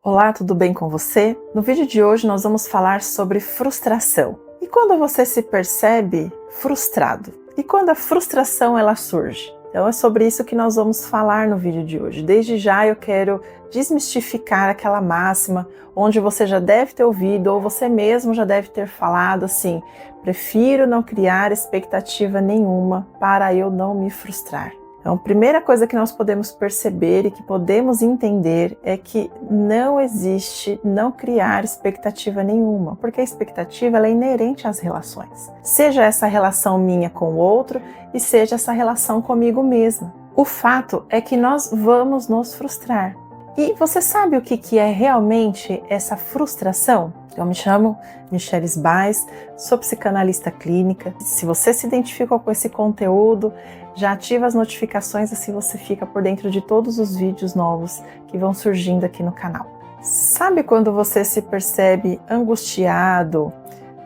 Olá, tudo bem com você? No vídeo de hoje nós vamos falar sobre frustração. E quando você se percebe frustrado? E quando a frustração ela surge? Então é sobre isso que nós vamos falar no vídeo de hoje. Desde já eu quero desmistificar aquela máxima onde você já deve ter ouvido ou você mesmo já deve ter falado assim: prefiro não criar expectativa nenhuma para eu não me frustrar. Então, a primeira coisa que nós podemos perceber e que podemos entender é que não existe não criar expectativa nenhuma, porque a expectativa ela é inerente às relações. Seja essa relação minha com o outro e seja essa relação comigo mesma. O fato é que nós vamos nos frustrar. E você sabe o que é realmente essa frustração? Eu me chamo Michelle Sbais, sou psicanalista clínica. Se você se identificou com esse conteúdo, já ativa as notificações, assim você fica por dentro de todos os vídeos novos que vão surgindo aqui no canal. Sabe quando você se percebe angustiado,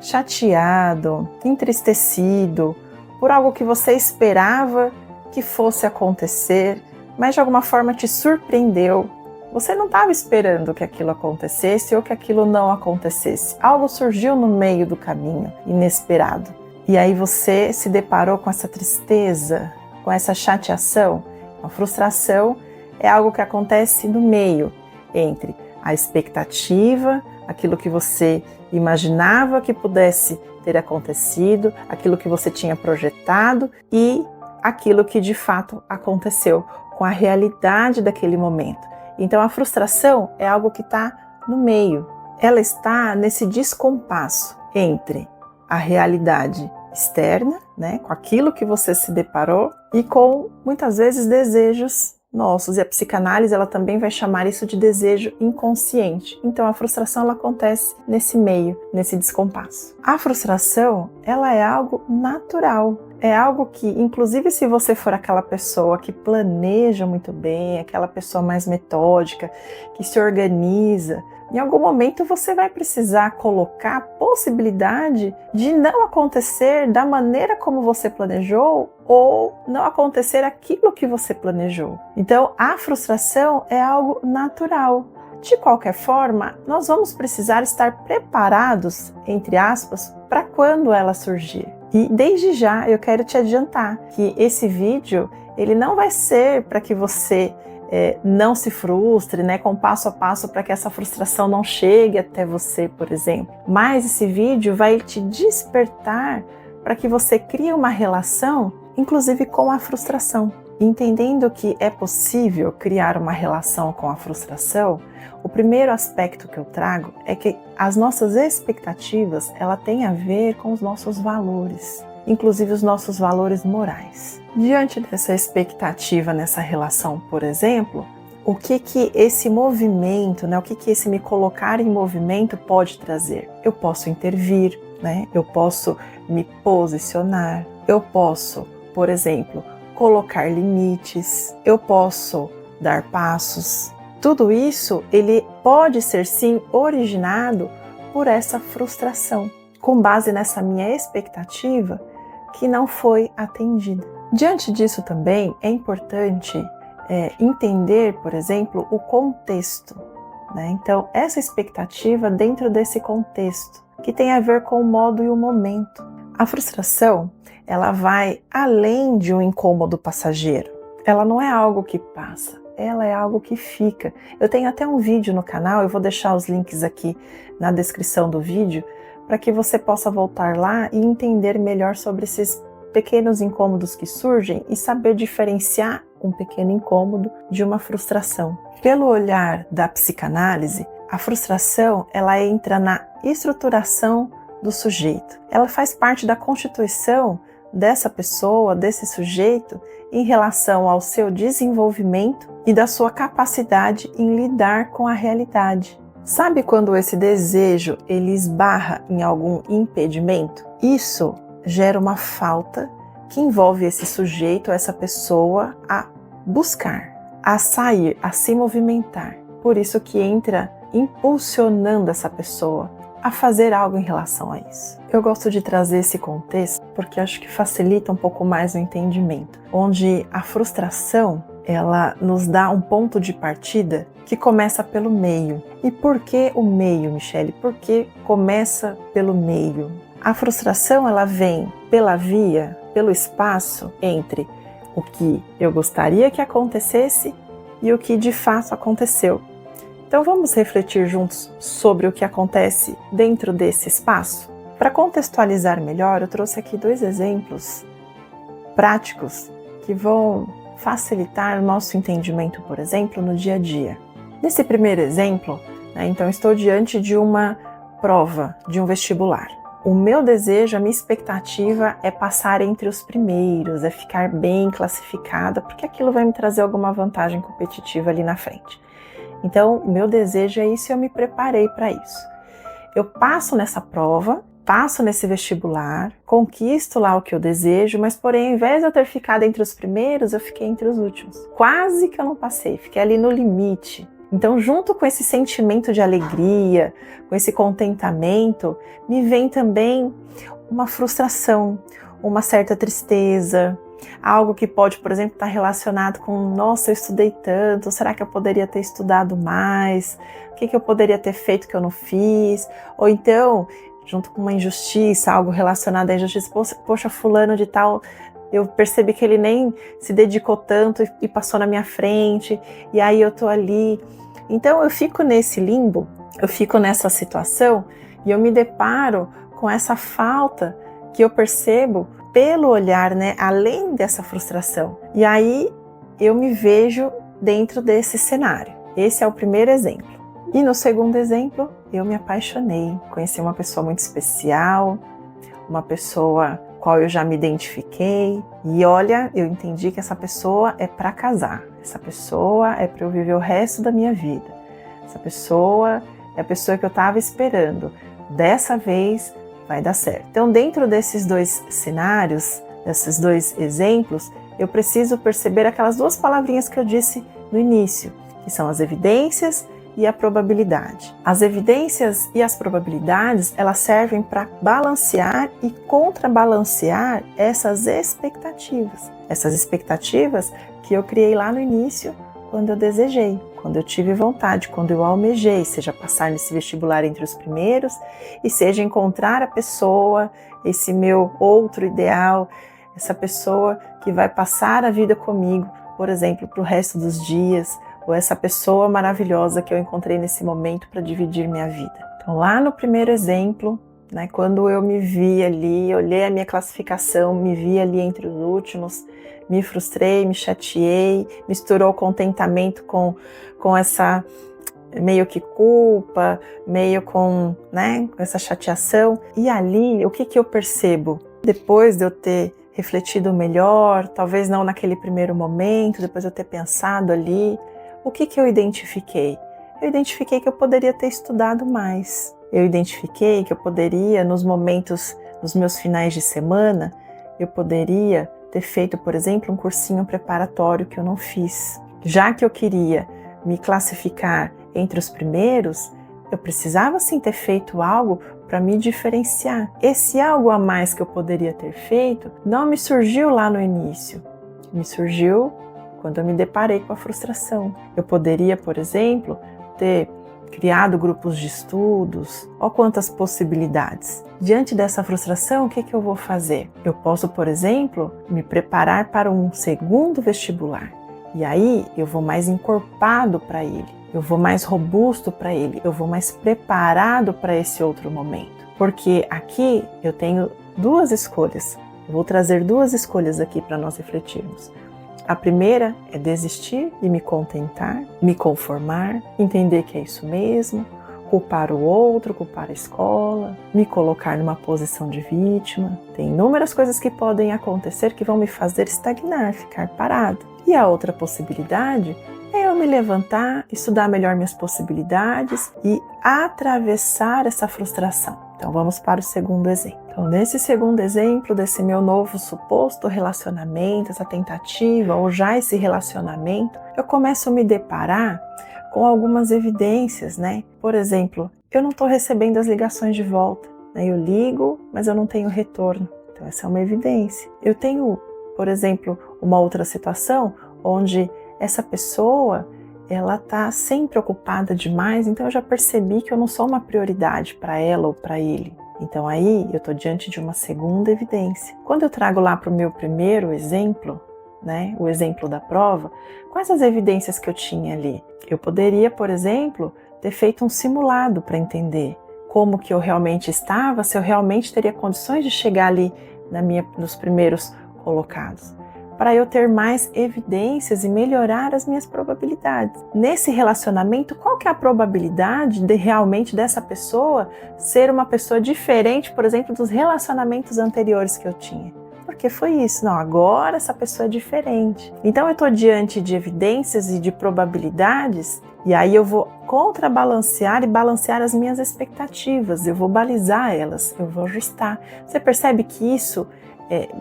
chateado, entristecido por algo que você esperava que fosse acontecer, mas de alguma forma te surpreendeu? Você não estava esperando que aquilo acontecesse ou que aquilo não acontecesse. Algo surgiu no meio do caminho, inesperado. E aí você se deparou com essa tristeza, com essa chateação. A frustração é algo que acontece no meio, entre a expectativa, aquilo que você imaginava que pudesse ter acontecido, aquilo que você tinha projetado e aquilo que de fato aconteceu, com a realidade daquele momento. Então a frustração é algo que está no meio. Ela está nesse descompasso entre a realidade externa, né, com aquilo que você se deparou e com muitas vezes desejos nossos. E a psicanálise ela também vai chamar isso de desejo inconsciente. Então a frustração ela acontece nesse meio, nesse descompasso. A frustração ela é algo natural. É algo que, inclusive se você for aquela pessoa que planeja muito bem, aquela pessoa mais metódica, que se organiza, em algum momento você vai precisar colocar a possibilidade de não acontecer da maneira como você planejou ou não acontecer aquilo que você planejou. Então, a frustração é algo natural. De qualquer forma, nós vamos precisar estar preparados, entre aspas, para quando ela surgir. E desde já eu quero te adiantar que esse vídeo ele não vai ser para que você não se frustre, né, com passo a passo para que essa frustração não chegue até você, por exemplo. Mas esse vídeo vai te despertar para que você crie uma relação, inclusive com a frustração. Entendendo que é possível criar uma relação com a frustração, o primeiro aspecto que eu trago é que as nossas expectativas, ela tem a ver com os nossos valores, inclusive os nossos valores morais. Diante dessa expectativa nessa relação, por exemplo, o que esse movimento, né, o que esse me colocar em movimento pode trazer? Eu posso intervir, né? Eu posso me posicionar, eu posso, por exemplo, colocar limites, eu posso dar passos. Tudo isso ele pode ser sim originado por essa frustração, com base nessa minha expectativa que não foi atendida. Diante disso também é importante entender, por exemplo, o contexto, né? Então, essa expectativa dentro desse contexto, que tem a ver com o modo e o momento. A frustração, ela vai além de um incômodo passageiro. Ela não é algo que passa, ela é algo que fica. Eu tenho até um vídeo no canal, eu vou deixar os links aqui na descrição do vídeo, para que você possa voltar lá e entender melhor sobre esses pequenos incômodos que surgem e saber diferenciar um pequeno incômodo de uma frustração. Pelo olhar da psicanálise, a frustração ela entra na estruturação do sujeito. Ela faz parte da constituição dessa pessoa, desse sujeito, em relação ao seu desenvolvimento e da sua capacidade em lidar com a realidade. Sabe quando esse desejo ele esbarra em algum impedimento? Isso gera uma falta que envolve esse sujeito, essa pessoa, a buscar, a sair, a se movimentar. Por isso que entra impulsionando essa pessoa a fazer algo em relação a isso. Eu gosto de trazer esse contexto porque acho que facilita um pouco mais o entendimento, onde a frustração ela nos dá um ponto de partida que começa pelo meio. E por que o meio, Michele? Por que começa pelo meio? A frustração, ela vem pela via, pelo espaço entre o que eu gostaria que acontecesse e o que de fato aconteceu. Então vamos refletir juntos sobre o que acontece dentro desse espaço? Para contextualizar melhor, eu trouxe aqui 2 exemplos práticos que vão facilitar o nosso entendimento, por exemplo, no dia a dia. Nesse primeiro exemplo, então estou diante de uma prova, de um vestibular. O meu desejo, a minha expectativa é passar entre os primeiros, é ficar bem classificada, porque aquilo vai me trazer alguma vantagem competitiva ali na frente. Então, o meu desejo é isso e eu me preparei para isso. Eu passo nessa prova, passo nesse vestibular, conquisto lá o que eu desejo, mas porém, ao invés de eu ter ficado entre os primeiros, eu fiquei entre os últimos. Quase que eu não passei, fiquei ali no limite. Então, junto com esse sentimento de alegria, com esse contentamento, me vem também uma frustração, uma certa tristeza, algo que pode, por exemplo, estar relacionado com, nossa, eu estudei tanto, será que eu poderia ter estudado mais? O que eu poderia ter feito que eu não fiz? Ou então, junto com uma injustiça, algo relacionado à injustiça, poxa, fulano de tal, eu percebi que ele nem se dedicou tanto e passou na minha frente, e aí eu tô ali. Então eu fico nesse limbo, eu fico nessa situação e eu me deparo com essa falta que eu percebo pelo olhar, além dessa frustração. E aí eu me vejo dentro desse cenário. Esse é o primeiro exemplo. E no segundo exemplo, eu me apaixonei, conheci uma pessoa muito especial, uma pessoa com a qual eu já me identifiquei. E olha, eu entendi que essa pessoa é para casar. Essa pessoa é para eu viver o resto da minha vida. Essa pessoa é a pessoa que eu estava esperando. Dessa vez vai dar certo. Então, dentro desses 2 cenários, desses 2 exemplos, eu preciso perceber aquelas 2 palavrinhas que eu disse no início, que são as evidências e a probabilidade. As evidências e as probabilidades, elas servem para balancear e contrabalancear essas expectativas. Essas expectativas que eu criei lá no início, quando eu desejei, quando eu tive vontade, quando eu almejei, seja passar nesse vestibular entre os primeiros, e seja encontrar a pessoa, esse meu outro ideal, essa pessoa que vai passar a vida comigo, por exemplo, para o resto dos dias, ou essa pessoa maravilhosa que eu encontrei nesse momento para dividir minha vida. Então, lá no primeiro exemplo, quando eu me vi ali, olhei a minha classificação, me vi ali entre os últimos, me frustrei, me chateei, misturou contentamento com essa meio que culpa, meio com essa chateação. E ali, o que eu percebo? Depois de eu ter refletido melhor, talvez não naquele primeiro momento, depois de eu ter pensado ali, o que eu identifiquei? Eu identifiquei que eu poderia ter estudado mais. Eu identifiquei que eu poderia, nos momentos, nos meus finais de semana, eu poderia ter feito, por exemplo, um cursinho preparatório que eu não fiz. Já que eu queria me classificar entre os primeiros, eu precisava sim ter feito algo para me diferenciar. Esse algo a mais que eu poderia ter feito não me surgiu lá no início, me surgiu quando eu me deparei com a frustração. Eu poderia, por exemplo, ter criado grupos de estudos. Olha quantas possibilidades. Diante dessa frustração, o que eu vou fazer? Eu posso, por exemplo, me preparar para um segundo vestibular. E aí eu vou mais encorpado para ele, eu vou mais robusto para ele, eu vou mais preparado para esse outro momento. Porque aqui eu tenho 2 escolhas. Eu vou trazer 2 escolhas aqui para nós refletirmos. A primeira é desistir e me contentar, me conformar, entender que é isso mesmo, culpar o outro, culpar a escola, me colocar numa posição de vítima. Tem inúmeras coisas que podem acontecer que vão me fazer estagnar, ficar parado. E a outra possibilidade é eu me levantar, estudar melhor minhas possibilidades e atravessar essa frustração. Então vamos para o segundo exemplo. Então, nesse segundo exemplo desse meu novo suposto relacionamento, essa tentativa ou já esse relacionamento, eu começo a me deparar com algumas evidências, Por exemplo, eu não estou recebendo as ligações de volta, Eu ligo, mas eu não tenho retorno. Então essa é uma evidência. Eu tenho, por exemplo, uma outra situação onde essa pessoa, ela tá sempre ocupada demais, então eu já percebi que eu não sou uma prioridade para ela ou para ele. Então aí eu estou diante de uma segunda evidência. Quando eu trago lá para o meu primeiro exemplo, né, o exemplo da prova, quais as evidências que eu tinha ali? Eu poderia, por exemplo, ter feito um simulado para entender como que eu realmente estava, se eu realmente teria condições de chegar ali nos primeiros colocados, para eu ter mais evidências e melhorar as minhas probabilidades. Nesse relacionamento, qual que é a probabilidade de realmente dessa pessoa ser uma pessoa diferente, por exemplo, dos relacionamentos anteriores que eu tinha? Porque foi isso, não, agora essa pessoa é diferente. Então eu estou diante de evidências e de probabilidades, e aí eu vou contrabalancear e balancear as minhas expectativas, eu vou balizar elas, eu vou ajustar. Você percebe que isso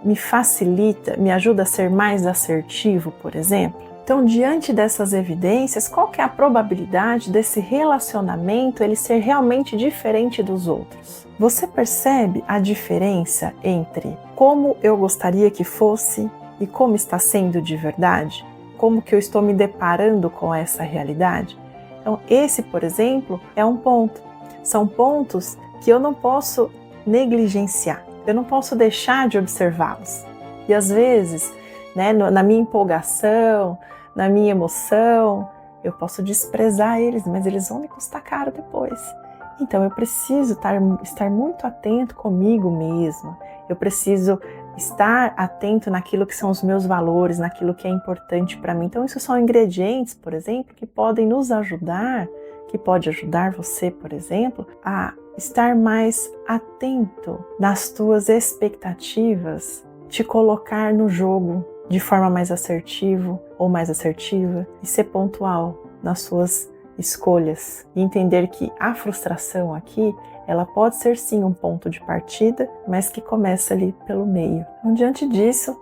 me facilita, me ajuda a ser mais assertivo, por exemplo? Então, diante dessas evidências, qual que é a probabilidade desse relacionamento ele ser realmente diferente dos outros? Você percebe a diferença entre como eu gostaria que fosse e como está sendo de verdade? Como que eu estou me deparando com essa realidade? Então, esse, por exemplo, é um ponto. São pontos que eu não posso negligenciar. Eu não posso deixar de observá-los. E às vezes, né, na minha empolgação, na minha emoção, eu posso desprezar eles, mas eles vão me custar caro depois. Então eu preciso estar muito atento comigo mesma. Eu preciso estar atento naquilo que são os meus valores, naquilo que é importante para mim. Então isso são ingredientes, por exemplo, que podem nos ajudar, que pode ajudar você, por exemplo, a estar mais atento nas tuas expectativas, te colocar no jogo de forma mais assertiva ou mais assertiva e ser pontual nas suas escolhas e entender que a frustração aqui, ela pode ser sim um ponto de partida, mas que começa ali pelo meio. Então, diante disso,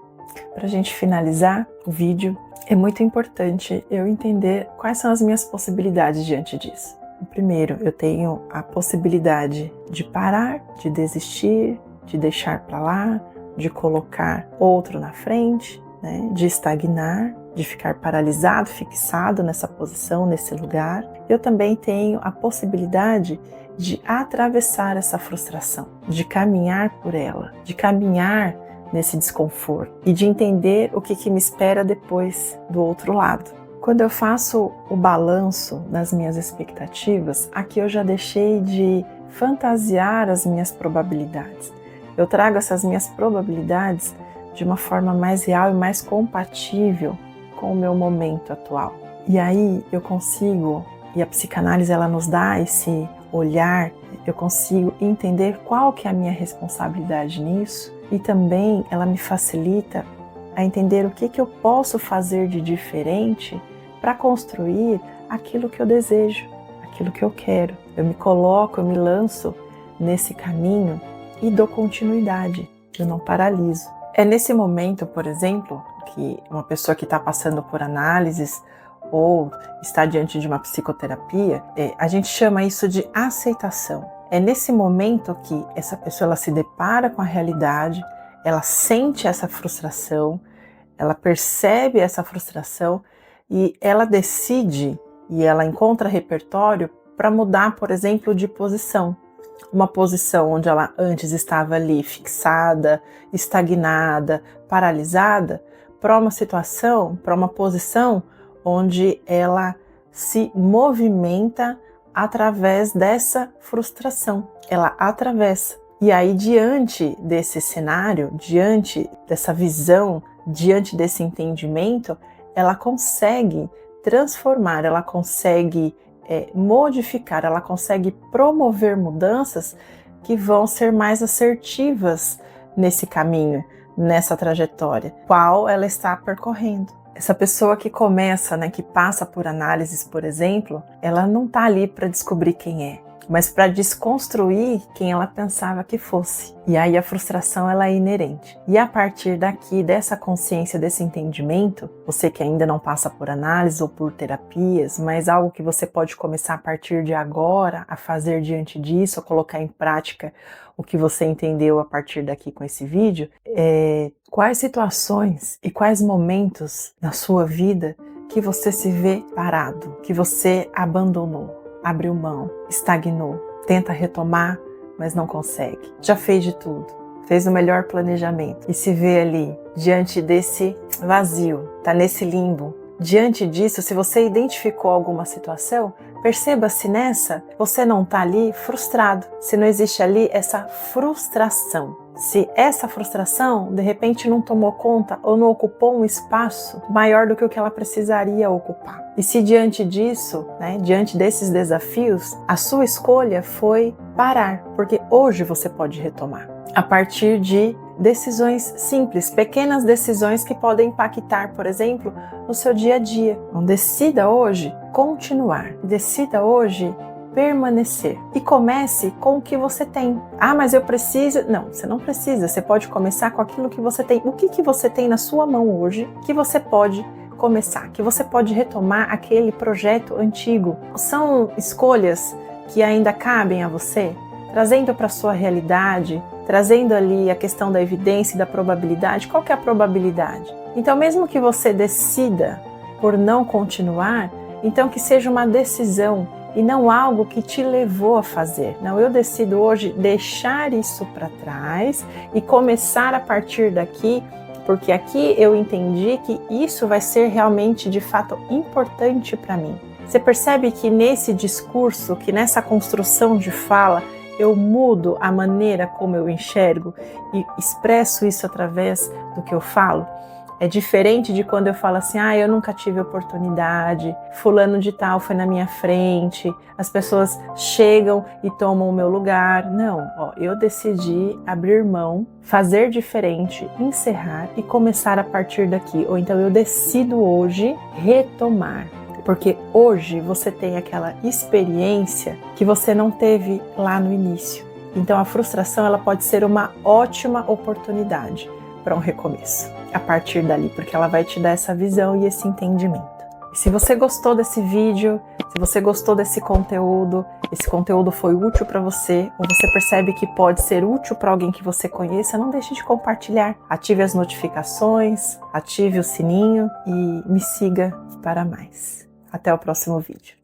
para a gente finalizar o vídeo, é muito importante eu entender quais são as minhas possibilidades diante disso. Primeiro, eu tenho a possibilidade de parar, de desistir, de deixar para lá, de colocar outro na frente, né? De estagnar, de ficar paralisado, fixado nessa posição, nesse lugar. Eu também tenho a possibilidade de atravessar essa frustração, de caminhar por ela, de caminhar nesse desconforto e de entender o que me espera depois do outro lado. Quando eu faço o balanço das minhas expectativas, aqui eu já deixei de fantasiar as minhas probabilidades. Eu trago essas minhas probabilidades de uma forma mais real e mais compatível com o meu momento atual. E aí eu consigo, e a psicanálise ela nos dá esse olhar, eu consigo entender qual que é a minha responsabilidade nisso e também ela me facilita a entender o que eu posso fazer de diferente para construir aquilo que eu desejo, aquilo que eu quero. Eu me coloco, eu me lanço nesse caminho e dou continuidade, eu não paraliso. É nesse momento, por exemplo, que uma pessoa que está passando por análises ou está diante de uma psicoterapia, a gente chama isso de aceitação. É nesse momento que essa pessoa ela se depara com a realidade, ela sente essa frustração, ela percebe essa frustração e ela decide e ela encontra repertório para mudar, por exemplo, de posição. Uma posição onde ela antes estava ali fixada, estagnada, paralisada, para uma situação, para uma posição onde ela se movimenta através dessa frustração. Ela atravessa. E aí, diante desse cenário, diante dessa visão, diante desse entendimento, ela consegue transformar, ela consegue modificar, ela consegue promover mudanças que vão ser mais assertivas nesse caminho, nessa trajetória, qual ela está percorrendo. Essa pessoa que começa, né, que passa por análises, por exemplo, ela não está ali para descobrir quem é, mas para desconstruir quem ela pensava que fosse. E aí a frustração ela é inerente. E a partir daqui, dessa consciência, desse entendimento, você que ainda não passa por análise ou por terapias, mas algo que você pode começar a partir de agora a fazer diante disso, a colocar em prática o que você entendeu a partir daqui com esse vídeo, quais situações e quais momentos na sua vida que você se vê parado, que você abandonou, abriu mão, estagnou, tenta retomar, mas não consegue. Já fez de tudo, fez o melhor planejamento e se vê ali, diante desse vazio, tá nesse limbo. Diante disso, se você identificou alguma situação, perceba se nessa você não tá ali frustrado, se não existe ali essa frustração. Se essa frustração, de repente, não tomou conta ou não ocupou um espaço maior do que o que ela precisaria ocupar. E se diante disso, diante desses desafios, a sua escolha foi parar, porque hoje você pode retomar. A partir de decisões simples, pequenas decisões que podem impactar, por exemplo, no seu dia a dia. Então, decida hoje continuar, decida hoje permanecer e comece com o que você tem. Ah, mas eu preciso... Não, você não precisa, você pode começar com aquilo que você tem. O que você tem na sua mão hoje que você pode começar, que você pode retomar aquele projeto antigo? São escolhas que ainda cabem a você, trazendo para a sua realidade, trazendo ali a questão da evidência e da probabilidade. Qual que é a probabilidade? Então, mesmo que você decida por não continuar, então que seja uma decisão e não algo que te levou a fazer. Não, eu decido hoje deixar isso para trás e começar a partir daqui, porque aqui eu entendi que isso vai ser realmente, de fato, importante para mim. Você percebe que nesse discurso, que nessa construção de fala, eu mudo a maneira como eu enxergo e expresso isso através do que eu falo? É diferente de quando eu falo assim, eu nunca tive oportunidade, fulano de tal foi na minha frente, as pessoas chegam e tomam o meu lugar. Não, eu decidi abrir mão, fazer diferente, encerrar e começar a partir daqui. Ou então eu decido hoje retomar. Porque hoje você tem aquela experiência que você não teve lá no início. Então a frustração ela pode ser uma ótima oportunidade para um recomeço a partir dali, porque ela vai te dar essa visão e esse entendimento. E se você gostou desse vídeo, se você gostou desse conteúdo, esse conteúdo foi útil para você, ou você percebe que pode ser útil para alguém que você conheça, não deixe de compartilhar. Ative as notificações, ative o sininho e me siga para mais. Até o próximo vídeo.